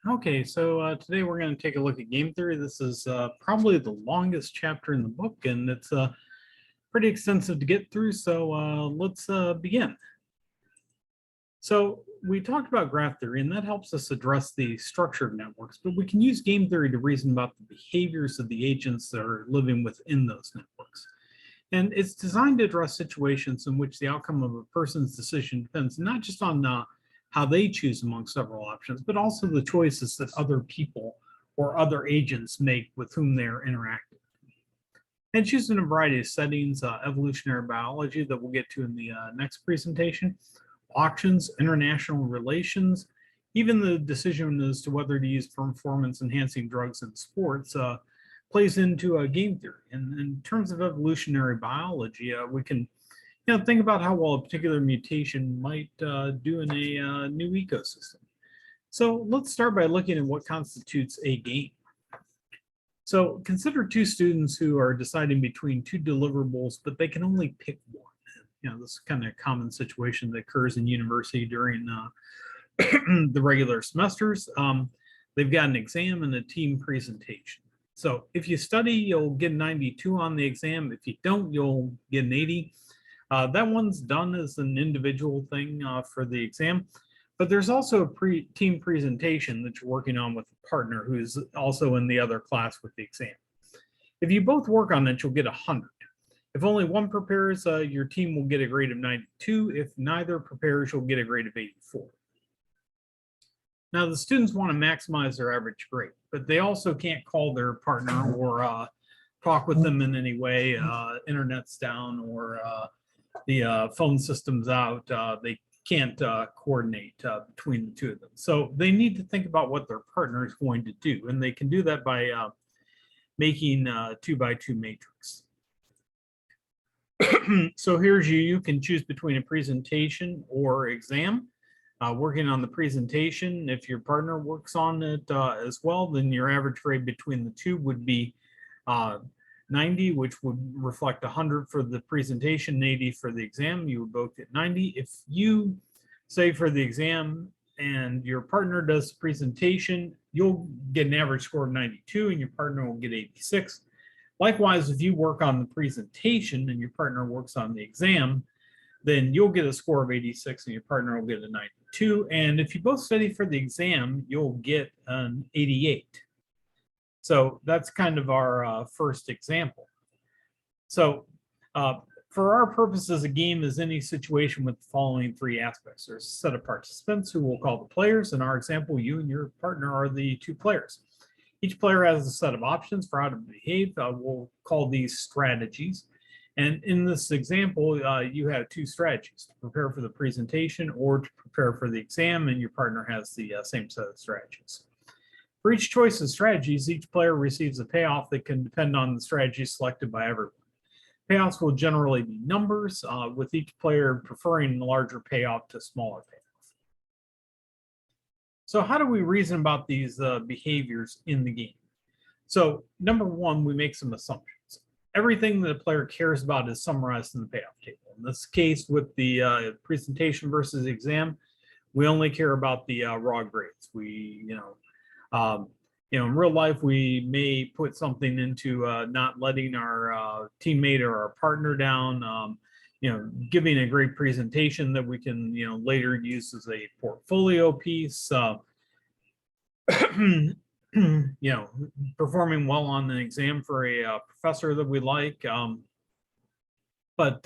Okay, so today we're going to take a look at game theory. This is probably the longest chapter in the book, and it's pretty extensive to get through, so let's begin. So we talked about graph theory, and that helps us address the structure of networks, but we can use game theory to reason about the behaviors of the agents that are living within those networks. And it's designed to address situations in which the outcome of a person's decision depends not just on how they choose among several options, but also the choices that other people or other agents make with whom they're interacting. And choose in a variety of settings, evolutionary biology that we'll get to in the next presentation, auctions, international relations, even the decision as to whether to use performance enhancing drugs in sports plays into game theory. And in terms of evolutionary biology, we can think about how well a particular mutation might do in a new ecosystem. So let's start by looking at what constitutes a game. So consider two students who are deciding between two deliverables, but they can only pick one. This is kind of a common situation that occurs in university during the regular semesters. They've got an exam and a team presentation. So if you study, you'll get a 92 on the exam. If you don't, you'll get an 80. That one's done as an individual thing for the exam, but there's also a team presentation that you're working on with a partner who's also in the other class with the exam. If you both work on it, you'll get 100. If only one prepares, your team will get a grade of 92. If neither prepares, you'll get a grade of 84. Now, the students want to maximize their average grade, but they also can't call their partner or talk with them in any way. Internet's down or the phone system's out. They can't coordinate between the two of them. So they need to think about what their partner is going to do. And they can do that by making a 2x2 matrix. So here's you can choose between a presentation or exam. Working on the presentation, if your partner works on it as well, then your average grade between the two would be 90, which would reflect 100 for the presentation, 80 for the exam. You would both get 90. If you say for the exam and your partner does the presentation, you'll get an average score of 92 and your partner will get 86. Likewise, if you work on the presentation and your partner works on the exam, then you'll get a score of 86 and your partner will get a 92. And if you both study for the exam, you'll get an 88. So that's kind of our first example. So for our purposes, a game is any situation with the following three aspects. There's a set of participants who we'll call the players. In our example, you and your partner are the two players. Each player has a set of options for how to behave. We'll call these strategies. And in this example, you have two strategies: to prepare for the presentation or to prepare for the exam, and your partner has the same set of strategies. For each choice of strategies, each player receives a payoff that can depend on the strategy selected by everyone. Payoffs will generally be numbers, with each player preferring a larger payoff to a smaller payoff. So how do we reason about these behaviors in the game? So number one, we make some assumptions. Everything that a player cares about is summarized in the payoff table. In this case, with the presentation versus the exam, we only care about the raw grades. We, in real life, we may put something into not letting our teammate or our partner down, giving a great presentation that we can, later use as a portfolio piece, performing well on an exam for a professor that we like, but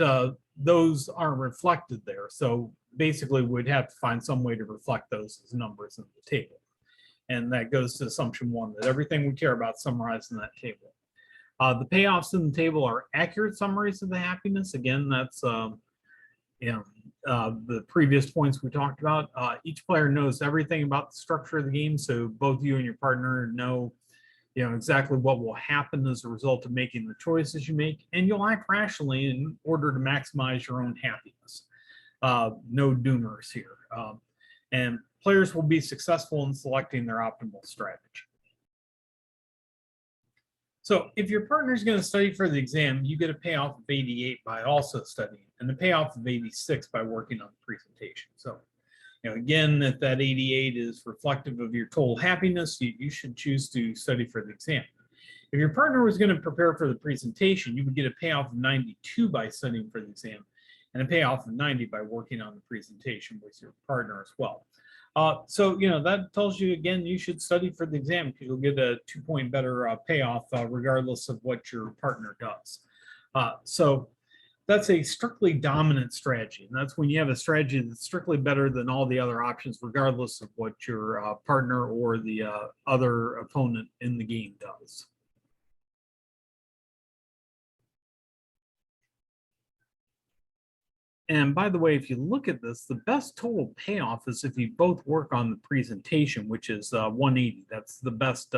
those aren't reflected there. So basically, we'd have to find some way to reflect those as numbers in the table. And that goes to assumption one, that everything we care about is summarized in that table. The payoffs in the table are accurate summaries of the happiness. Again, that's the previous points we talked about. Each player knows everything about the structure of the game, so both you and your partner know, exactly what will happen as a result of making the choices you make, and you'll act rationally in order to maximize your own happiness. No doomers here. And players will be successful in selecting their optimal strategy. So if your partner is going to study for the exam, you get a payoff of 88 by also studying, and a payoff of 86 by working on the presentation. So Again, if that 88 is reflective of your total happiness, you should choose to study for the exam. If your partner was going to prepare for the presentation, you would get a payoff of 92 by studying for the exam and a payoff of 90 by working on the presentation with your partner as well. So, that tells you, again, you should study for the exam because you'll get a 2-point better payoff regardless of what your partner does. So that's a strictly dominant strategy. And that's when you have a strategy that's strictly better than all the other options, regardless of what your partner or the other opponent in the game does. And by the way, if you look at this, the best total payoff is if you both work on the presentation, which is 180. That's the best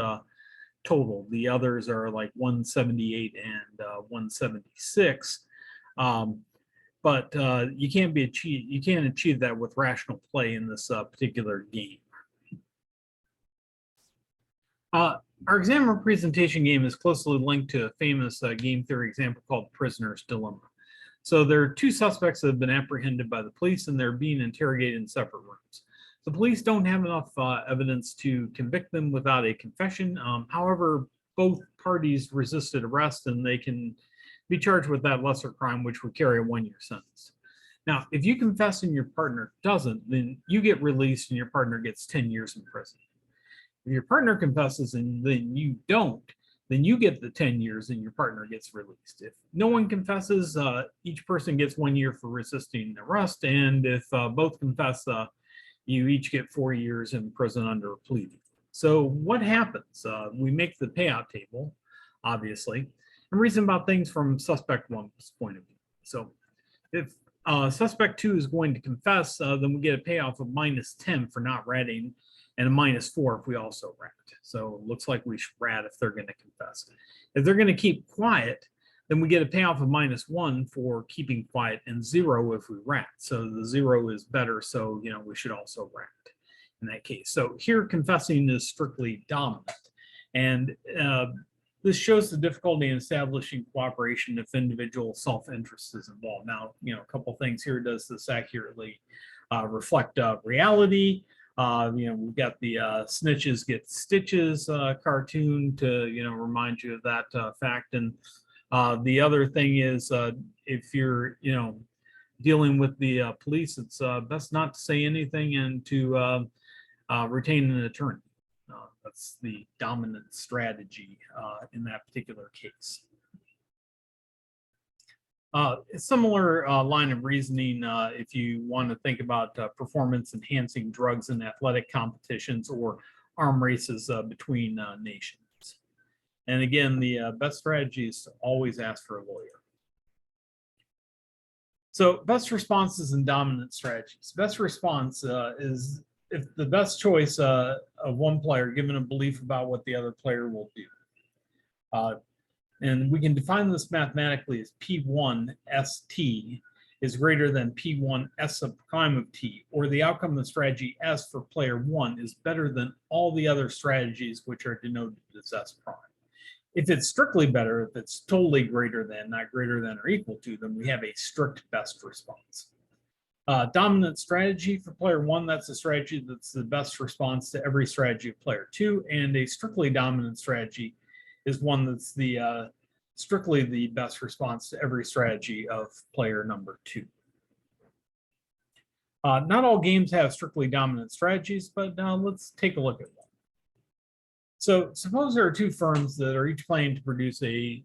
total. The others are like 178 and 176. But you can't achieve that with rational play in this particular game. Our exam presentation game is closely linked to a famous game theory example called Prisoner's Dilemma. So there are two suspects that have been apprehended by the police and they're being interrogated in separate rooms. The police don't have enough evidence to convict them without a confession. However, both parties resisted arrest and they can be charged with that lesser crime, which would carry a 1-year sentence. Now, if you confess and your partner doesn't, then you get released and your partner gets 10 years in prison. If your partner confesses and then you don't, then you get the 10 years and your partner gets released. If no one confesses, each person gets 1 year for resisting arrest. And if both confess, you each get 4 years in prison under a plea deal. So what happens? We make the payout table, obviously, and reason about things from suspect one's point of view. So if suspect 2 is going to confess, then we get a payoff of -10 for not ratting and a -4 if we also rat. So it looks like we should rat if they're going to confess. If they're going to keep quiet, then we get a payoff of -1 for keeping quiet and 0 if we rat. So the 0 is better, so we should also rat in that case. So here confessing is strictly dominant. And this shows the difficulty in establishing cooperation if individual self-interest is involved. Now, a couple things here. Does this accurately reflect reality? We've got the snitches get stitches cartoon to, remind you of that fact. And the other thing is if you're, dealing with the police, it's best not to say anything and to retain an attorney. That's the dominant strategy in that particular case. A similar line of reasoning if you want to think about performance-enhancing drugs in athletic competitions or arm races between nations. And again, the best strategy is to always ask for a lawyer. So best responses and dominant strategies. Best response is if the best choice of one player given a belief about what the other player will do. And we can define this mathematically as P1 ST is greater than P1 S sub prime of T, or the outcome of the strategy S for player 1 is better than all the other strategies which are denoted as S prime. If it's strictly better, if it's totally greater than, not greater than or equal to, then we have a strict best response. Dominant strategy for player 1, that's a strategy that's the best response to every strategy of player 2, and a strictly dominant strategy is one that's the strictly the best response to every strategy of player number 2. Not all games have strictly dominant strategies, but let's take a look at one. So suppose there are two firms that are each planning to produce and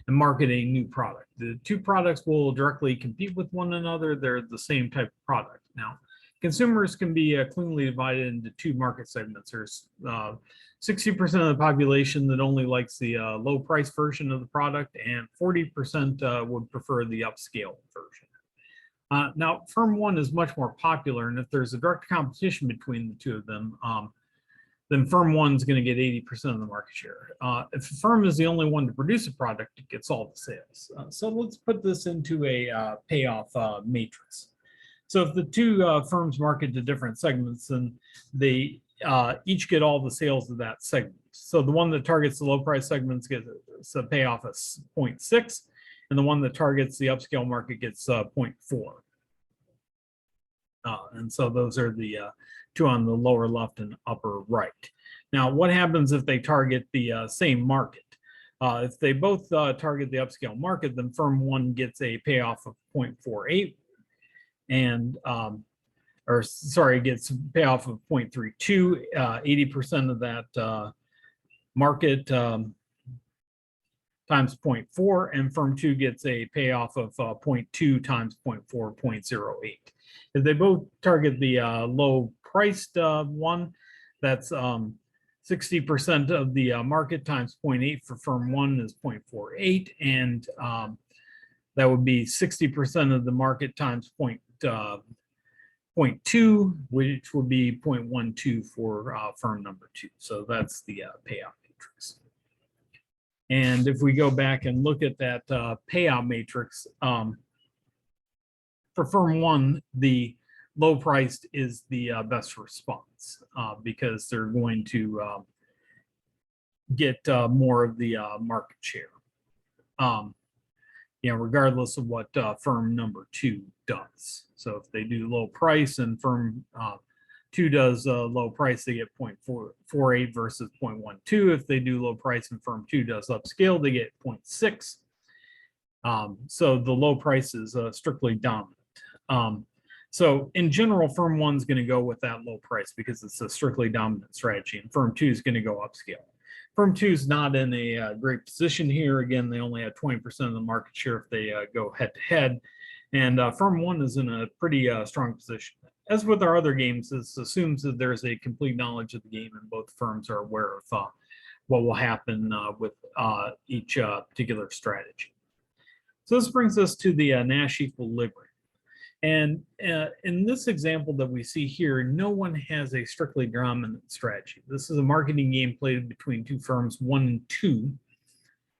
market a new product. The two products will directly compete with one another. They're the same type of product. Now, consumers can be cleanly divided into two market segments. There's 60% of the population that only likes the low price version of the product, and 40% would prefer the upscale version. Now, firm 1 is much more popular, and if there's a direct competition between the two of them, then firm 1 is going to get 80% of the market share. If a firm is the only one to produce a product, it gets all the sales. So let's put this into a payoff matrix. So if the two firms market to different segments, then they each get all the sales of that segment. So the one that targets the low price segments gets a payoff of 0.6, and the one that targets the upscale market gets 0.4. And so those are the two on the lower left and upper right. Now, what happens if they target the same market? If they both target the upscale market, then firm one gets a payoff of 0.48 and or sorry, gets payoff of 0.32, 80% of that market times 0.4, and firm two gets a payoff of 0.2 times 0.4, 0.08. If they both target the low priced one, that's 60% of the market times 0.8 for firm one is 0.48, and that would be 60% of the market times 0.2, which would be 0.12 for firm number two. So that's the payout matrix. And if we go back and look at that payout matrix, for firm one, the low priced is the best response because they're going to get more of the market share, regardless of what firm number two does. So if they do low price and firm two does low price, they get 0.48 versus 0.12. If they do low price and firm two does upscale, they get 0.6. So the low price is strictly dominant. So in general, firm one's going to go with that low price because it's a strictly dominant strategy, and firm two is going to go upscale. Firm two is not in a great position here. Again, they only have 20% of the market share if they go head to head, and firm one is in a pretty strong position. As with our other games, this assumes that there's a complete knowledge of the game and both firms are aware of what will happen with each particular strategy. So this brings us to the Nash Equilibrium. And in this example that we see here, no one has a strictly dominant strategy. This is a marketing game played between two firms, 1 and 2.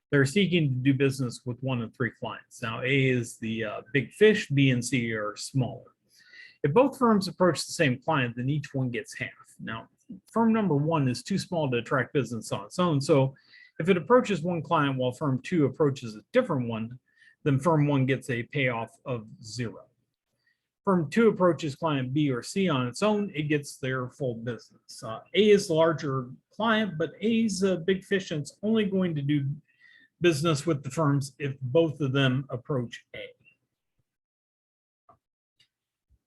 They're seeking to do business with 1 of 3 clients. Now, A is the big fish, B and C are smaller. If both firms approach the same client, then each one gets half. Now, firm number 1 is too small to attract business on its own. So if it approaches one client while firm 2 approaches a different one, then firm 1 gets a payoff of 0. Firm 2 approaches client B or C on its own, it gets their full business. A is the larger client, but A's a big fish and it's only going to do business with the firms if both of them approach A.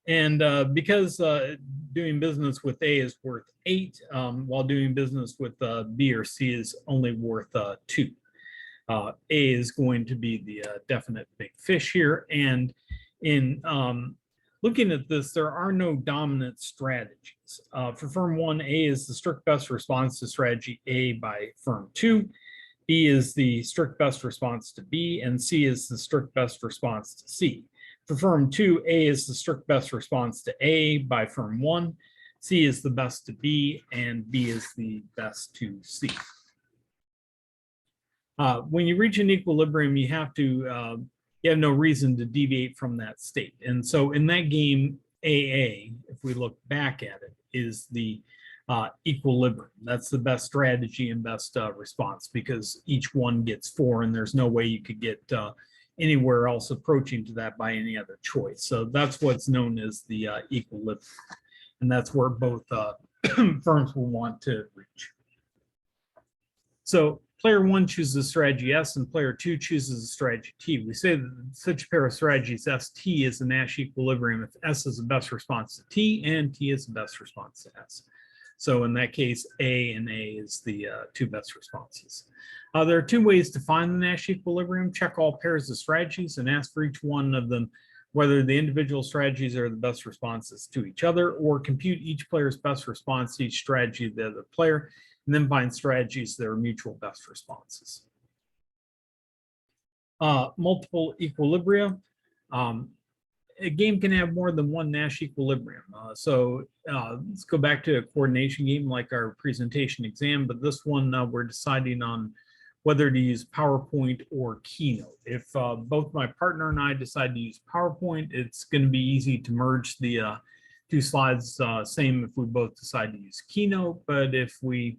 And because doing business with A is worth 8, while doing business with B or C is only worth 2. A is going to be the definite big fish here. And in looking at this, there are no dominant strategies. For firm 1, A is the strict best response to strategy A by firm 2. B is the strict best response to B, and C is the strict best response to C. For firm 2, A is the strict best response to A by firm 1. C is the best to B, and B is the best to C. When you reach an equilibrium, you have no reason to deviate from that state. And so in that game, AA, if we look back at it, is the equilibrium. That's the best strategy and best response because each one gets 4 and there's no way you could get anywhere else approaching to that by any other choice. So that's what's known as the equilibrium. And that's where both firms will want to reach. So player 1 chooses strategy S and player 2 chooses a strategy T. We say that such a pair of strategies ST is a Nash equilibrium if S is the best response to T and T is the best response to S. So in that case, A and A is the 2 best responses. There are 2 ways to find the Nash equilibrium. Check all pairs of strategies and ask for each one of them whether the individual strategies are the best responses to each other, or compute each player's best response to each strategy of the other player, and then find strategies that are mutual best responses. Multiple equilibria. A game can have more than one Nash equilibrium. Let's go back to a coordination game like our presentation exam, but this one we're deciding on whether to use PowerPoint or Keynote. If both my partner and I decide to use PowerPoint, it's going to be easy to merge the 2 slides, same if we both decide to use Keynote, but if we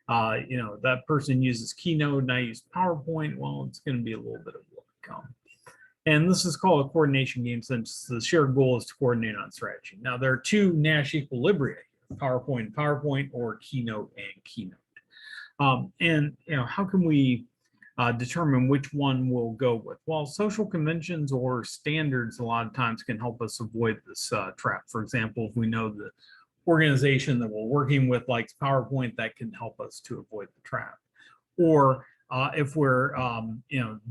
that person uses Keynote and I use PowerPoint, well, it's going to be a little bit of work. And this is called a coordination game since the shared goal is to coordinate on strategy. Now, there are two Nash Equilibria, PowerPoint and PowerPoint, or Keynote and Keynote. And how can we determine which one we'll go with? Well, social conventions or standards a lot of times can help us avoid this trap. For example, if we know the organization that we're working with likes PowerPoint, that can help us to avoid the trap. Or if we're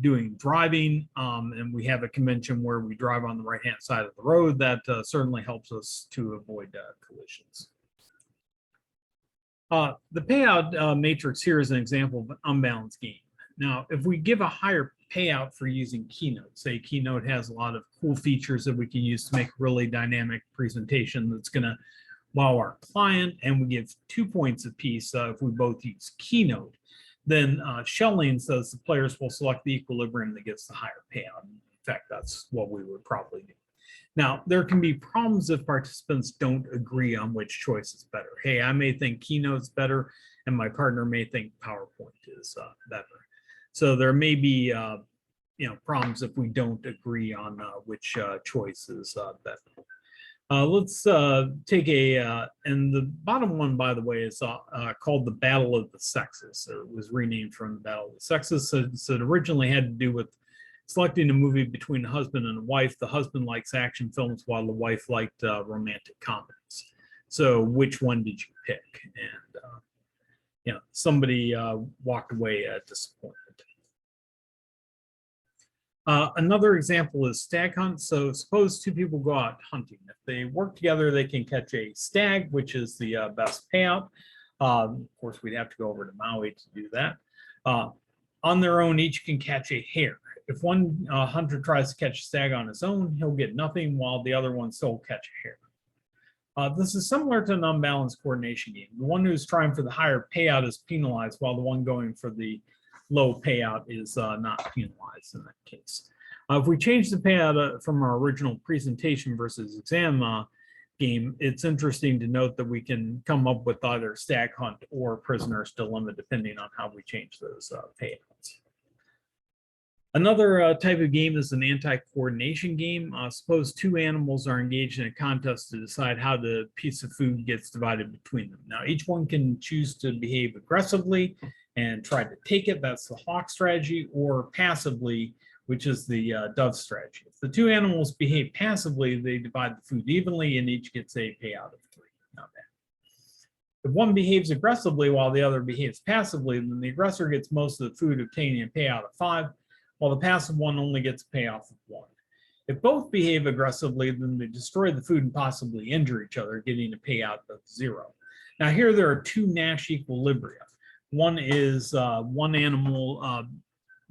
doing driving and we have a convention where we drive on the right hand side of the road, that certainly helps us to avoid collisions. The payout matrix here is an example of an unbalanced game. Now, if we give a higher payout for using Keynote, say Keynote has a lot of cool features that we can use to make a really dynamic presentation that's going to wow our client, and we give 2 points apiece if we both use Keynote, then Schelling says the players will select the equilibrium that gets the higher payout. In fact, that's what we would probably do. Now, there can be problems if participants don't agree on which choice is better. Hey, I may think Keynote's better, and my partner may think PowerPoint is better. So there may be problems if we don't agree on which choice is better. Let's take and the bottom one, by the way, is called the Battle of the Sexes. It was renamed from the Battle of the Sexes. So it originally had to do with selecting a movie between a husband and a wife. The husband likes action films while the wife liked romantic comedies. So which one did you pick? And somebody walked away disappointed. Another example is Stag Hunt. So suppose two people go out hunting. If they work together, they can catch a stag, which is the best payout. Of course, we'd have to go over to Maui to do that. On their own, each can catch a hare. If one hunter tries to catch a stag on his own, he'll get nothing, while the other one still catch a hare. This is similar to an unbalanced coordination game. The one who's trying for the higher payout is penalized, while the one going for the low payout is not penalized in that case. If we change the payout from our original presentation versus exam game, it's interesting to note that we can come up with either Stag Hunt or Prisoner's Dilemma, depending on how we change those payouts. Another type of game is an anti-coordination game. Suppose two animals are engaged in a contest to decide how the piece of food gets divided between them. Now, each one can choose to behave aggressively and try to take it. That's the hawk strategy, or passively, which is the dove strategy. If the two animals behave passively, they divide the food evenly and each gets a payout of 3. Not bad. If one behaves aggressively while the other behaves passively, then the aggressor gets most of the food, obtaining a payout of 5, while the passive one only gets a payoff of 1. If both behave aggressively, then they destroy the food and possibly injure each other, getting a payout of 0. Now here there are two Nash Equilibria. One is one animal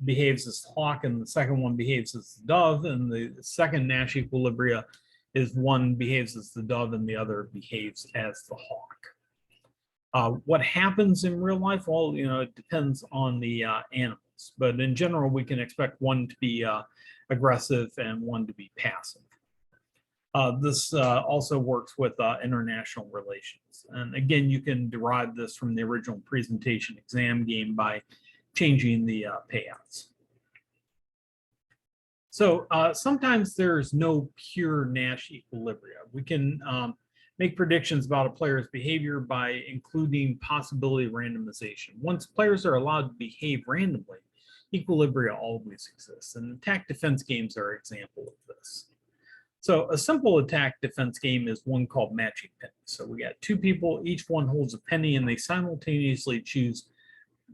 behaves as the hawk, and the second one behaves as the dove. And the second Nash Equilibria is one behaves as the dove and the other behaves as the hawk. What happens in real life? Well, it depends on the animals. But in general, we can expect one to be aggressive and one to be passive. This also works with international relations. And again, you can derive this from the original presentation exam game by changing the payouts. So sometimes there's no pure Nash equilibria. We can make predictions about a player's behavior by including possibility randomization. Once players are allowed to behave randomly, equilibria always exists. And attack defense games are an example of this. So a simple attack defense game is one called matching pennies. So we got two people, each one holds a penny, and they simultaneously choose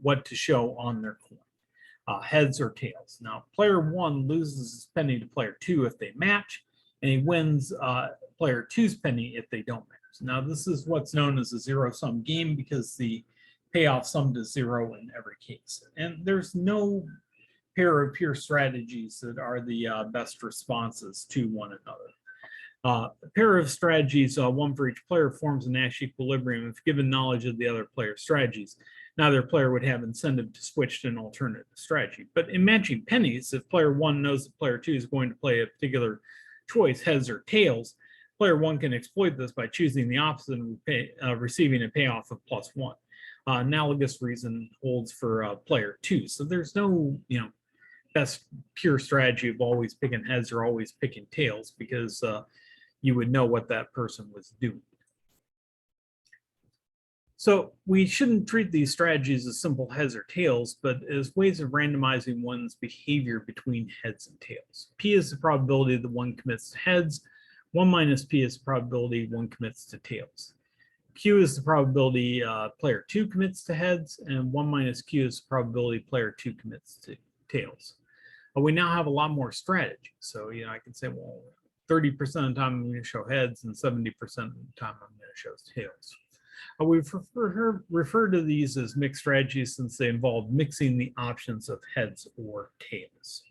what to show on their coin, heads or tails. Now, player 1 loses his penny to player 2 if they match, and he wins player 2's penny if they don't match. Now, this is what's known as a zero-sum game because the payoff sum to 0 in every case. And there's no pair of pure strategies that are the best responses to one another. A pair of strategies, one for each player, forms a Nash equilibrium if given knowledge of the other player's strategies. Neither player would have incentive to switch to an alternative strategy. But in matching pennies, if player 1 knows that player 2 is going to play a particular choice, heads or tails, player 1 can exploit this by choosing the opposite and receiving a payoff of +1. Analogous reason holds for player 2. So there's no, best pure strategy of always picking heads or always picking tails, because you would know what that person was doing. So we shouldn't treat these strategies as simple heads or tails, but as ways of randomizing one's behavior between heads and tails. P is the probability that one commits to heads. 1 minus P is the probability one commits to tails. Q is the probability player 2 commits to heads, and 1 minus Q is the probability player 2 commits to tails. But we now have a lot more strategy. So, I can say, well, 30% of the time I'm going to show heads, and 70% of the time I'm going to show tails. We've referred to these as mixed strategies since they involve mixing the options of heads or tails.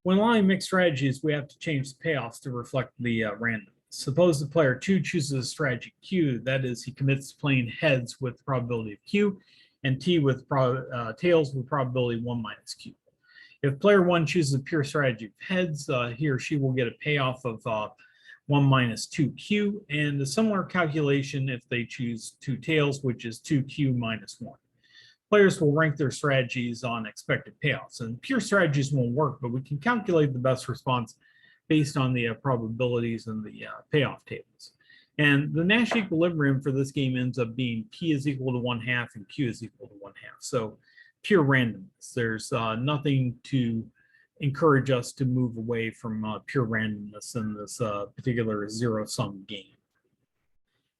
When allowing mixed strategies, we have to change the payoffs to reflect the randomness. Suppose the player 2 chooses a strategy Q, that is, he commits to playing heads with the probability of Q, and T with tails with probability 1 minus Q. If player 1 chooses a pure strategy of heads, he or she will get a payoff of 1 minus 2Q, and a similar calculation if they choose 2 tails, which is 2Q minus 1. Players will rank their strategies on expected payoffs, and pure strategies won't work, but we can calculate the best response based on the probabilities and the payoff tables. And the Nash equilibrium for this game ends up being P is equal to 1/2 and Q is equal to 1/2. So pure randomness. There's nothing to encourage us to move away from pure randomness in this particular zero-sum game.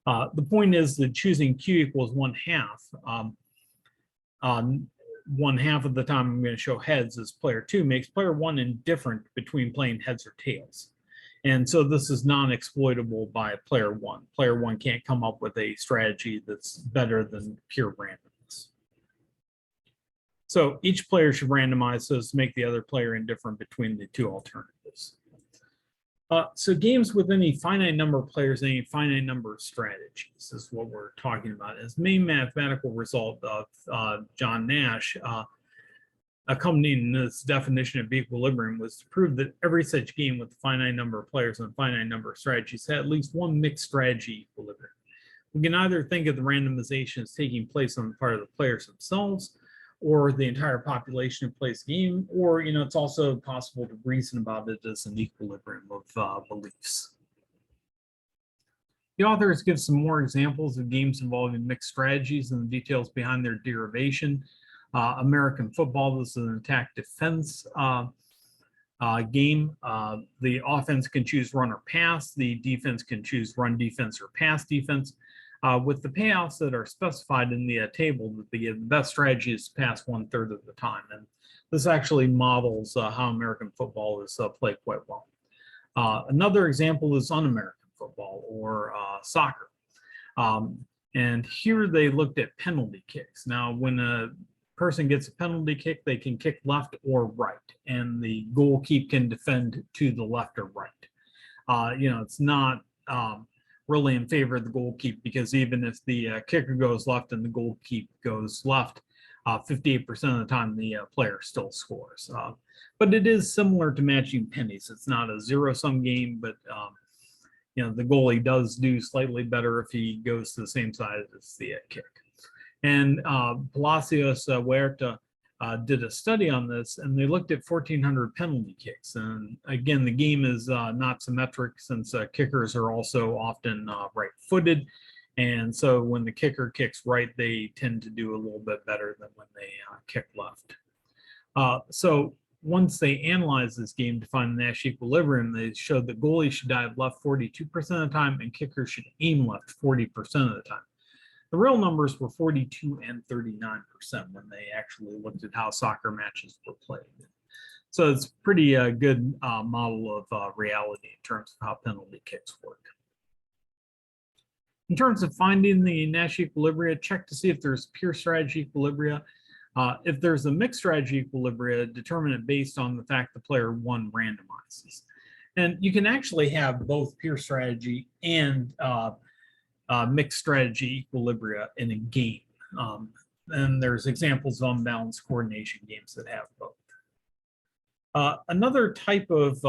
The point is that choosing Q equals 1/2, 1/2 of the time I'm going to show heads as player 2 makes player 1 indifferent between playing heads or tails. And so this is non-exploitable by player 1. Player 1 can't come up with a strategy that's better than pure randomness. So each player should randomize so as to make the other player indifferent between the two alternatives. So games with any finite number of players and any finite number of strategies is what we're talking about. As main mathematical result of John Nash, accompanying this definition of equilibrium, was to prove that every such game with a finite number of players and a finite number of strategies had at least one mixed strategy equilibrium. We can either think of the randomization as taking place on the part of the players themselves, or the entire population who plays the game, or it's also possible to reason about it as an equilibrium of beliefs. The authors give some more examples of games involving mixed strategies and the details behind their derivation. American football, this is an attack-defense game. The offense can choose run or pass. The defense can choose run defense or pass defense. With the payoffs that are specified in the table, the best strategy is to pass 1/3 of the time. And this actually models how American football is played quite well. Another example is un-American football or soccer. And here they looked at penalty kicks. Now, when a person gets a penalty kick, they can kick left or right, and the goalkeeper can defend to the left or right. It's not really in favor of the goalkeeper, because even if the kicker goes left and the goalkeeper goes left, 58% of the time the player still scores. But it is similar to matching pennies. It's not a zero-sum game, but the goalie does do slightly better if he goes to the same side as the kick. And Palacios Huerta did a study on this, and they looked at 1,400 penalty kicks. And again, the game is not symmetric, since kickers are also often right-footed. And so when the kicker kicks right, they tend to do a little bit better than when they kick left. So once they analyzed this game to find the Nash equilibrium, they showed that goalies should dive left 42% of the time and kickers should aim left 40% of the time. The real numbers were 42 and 39% when they actually looked at how soccer matches were played. So it's pretty good model of reality in terms of how penalty kicks work. In terms of finding the Nash equilibria, check to see if there's pure strategy equilibria. If there's a mixed strategy equilibria, determine it based on the fact the player 1 randomizes. And you can actually have both pure strategy and mixed strategy equilibria in a game. And there's examples of unbalanced coordination games that have both. Another type of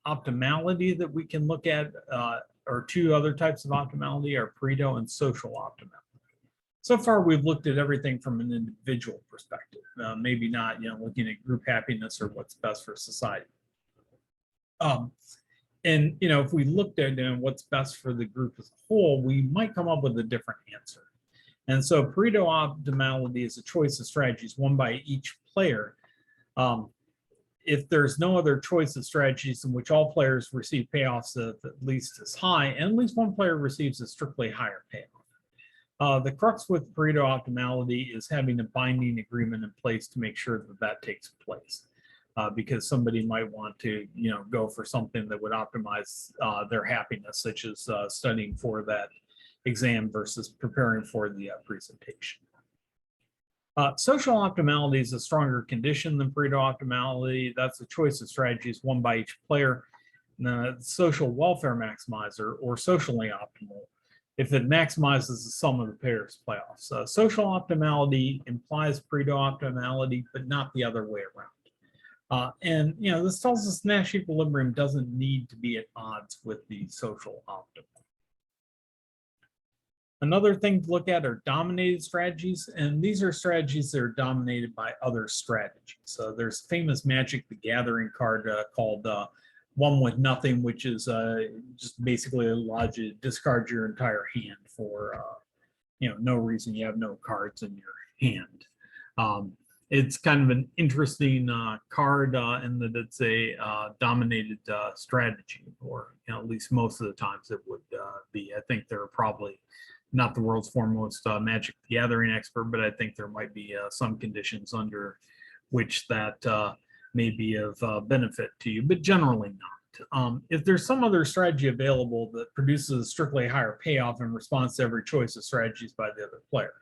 optimality that we can look at, or two other types of optimality, are Pareto and social optimality. So far, we've looked at everything from an individual perspective, maybe not, looking at group happiness or what's best for society. And if we looked at what's best for the group as a whole, we might come up with a different answer. And so Pareto Optimality is a choice of strategies, one by each player. If there's no other choice of strategies in which all players receive payoffs at least as high, and at least one player receives a strictly higher payoff. The crux with Pareto Optimality is having a binding agreement in place to make sure that that takes place. Because somebody might want to, go for something that would optimize their happiness, such as studying for that exam versus preparing for the presentation. Social optimality is a stronger condition than Pareto optimality. That's a choice of strategies, one by each player. Social welfare maximizer, or socially optimal, if it maximizes the sum of the players' playoffs. Social optimality implies Pareto optimality, but not the other way around. And this tells us Nash equilibrium doesn't need to be at odds with the social optimal. Another thing to look at are dominated strategies, and these are strategies that are dominated by other strategies. So there's a famous Magic the Gathering card called One with Nothing, which is just basically allows you to discard your entire hand for no reason. You have no cards in your hand. It's kind of an interesting card in that it's a dominated strategy, or at least most of the times it would be. I think there are probably not the world's foremost Magic the Gathering expert, but I think there might be some conditions under which that may be of benefit to you, but generally not. If there's some other strategy available that produces a strictly higher payoff in response to every choice of strategies by the other player.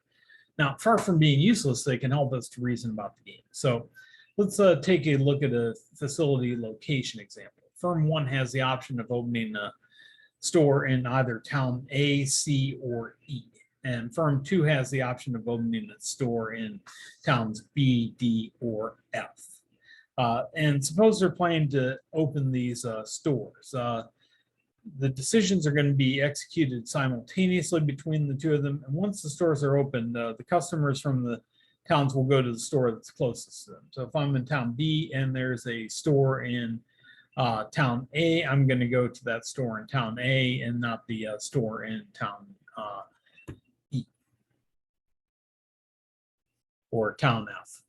Now, far from being useless, they can help us to reason about the game. So let's take a look at a facility location example. Firm 1 has the option of opening a store in either town A, C, or E. And firm 2 has the option of opening a store in towns B, D, or F. And suppose they're planning to open these stores. The decisions are going to be executed simultaneously between the two of them. And once the stores are opened, the customers from the towns will go to the store that's closest to them. So if I'm in town B and there's a store in town A, I'm going to go to that store in town A and not the store in town E or town F.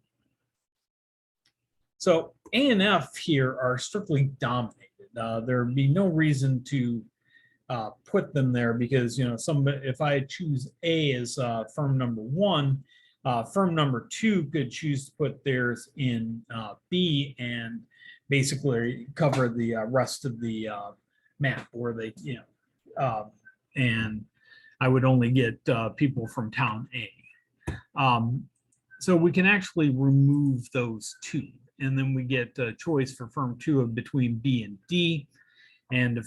So A and F here are strictly dominated. There would be no reason to put them there because if I choose A as firm number 1, firm number 2 could choose to put theirs in B and basically cover the rest of the map, where they and I would only get people from town A. So we can actually remove those two. And then we get a choice for firm 2 of between B and D, and a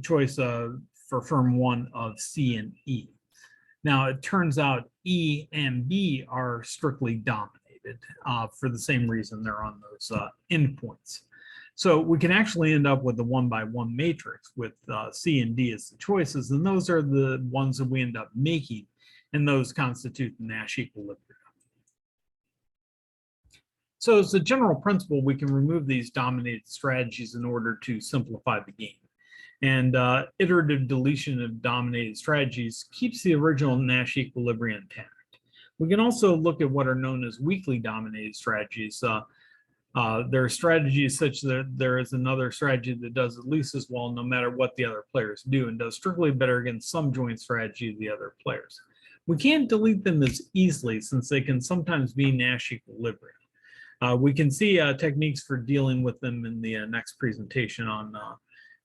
choice for firm 1 of C and E. Now, it turns out E and B are strictly dominated for the same reason they're on those endpoints. So we can actually end up with a 1-by-1 matrix with C and D as the choices, and those are the ones that we end up making, and those constitute the Nash equilibrium. So as a general principle, we can remove these dominated strategies in order to simplify the game. And iterative deletion of dominated strategies keeps the original Nash equilibrium intact. We can also look at what are known as weakly dominated strategies. There are strategies such that there is another strategy that does at least as well no matter what the other players do, and does strictly better against some joint strategy of the other players. We can't delete them as easily since they can sometimes be Nash equilibrium. We can see techniques for dealing with them in the next presentation on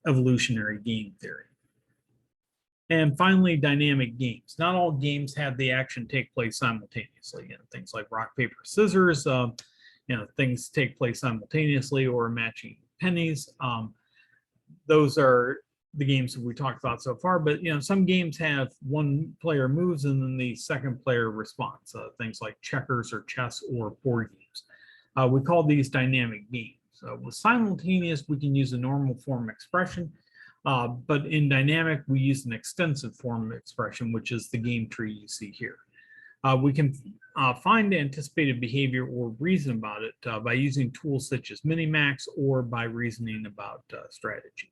evolutionary game theory. And finally, dynamic games. Not all games have the action take place simultaneously. Things like rock, paper, scissors, things take place simultaneously, or matching pennies. Those are the games that we talked about so far, but some games have one player moves and then the second player responds. Things like checkers or chess or board games. We call these dynamic games. With simultaneous, we can use a normal form expression, but in dynamic, we use an extensive form of expression, which is the game tree you see here. We can find anticipated behavior or reason about it by using tools such as Minimax or by reasoning about strategy.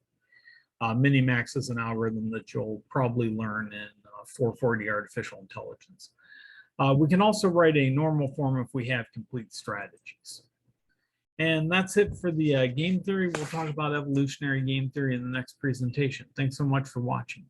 Minimax is an algorithm that you'll probably learn in 440 artificial intelligence. We can also write a normal form if we have complete strategies. And that's it for the game theory. We'll talk about evolutionary game theory in the next presentation. Thanks so much for watching.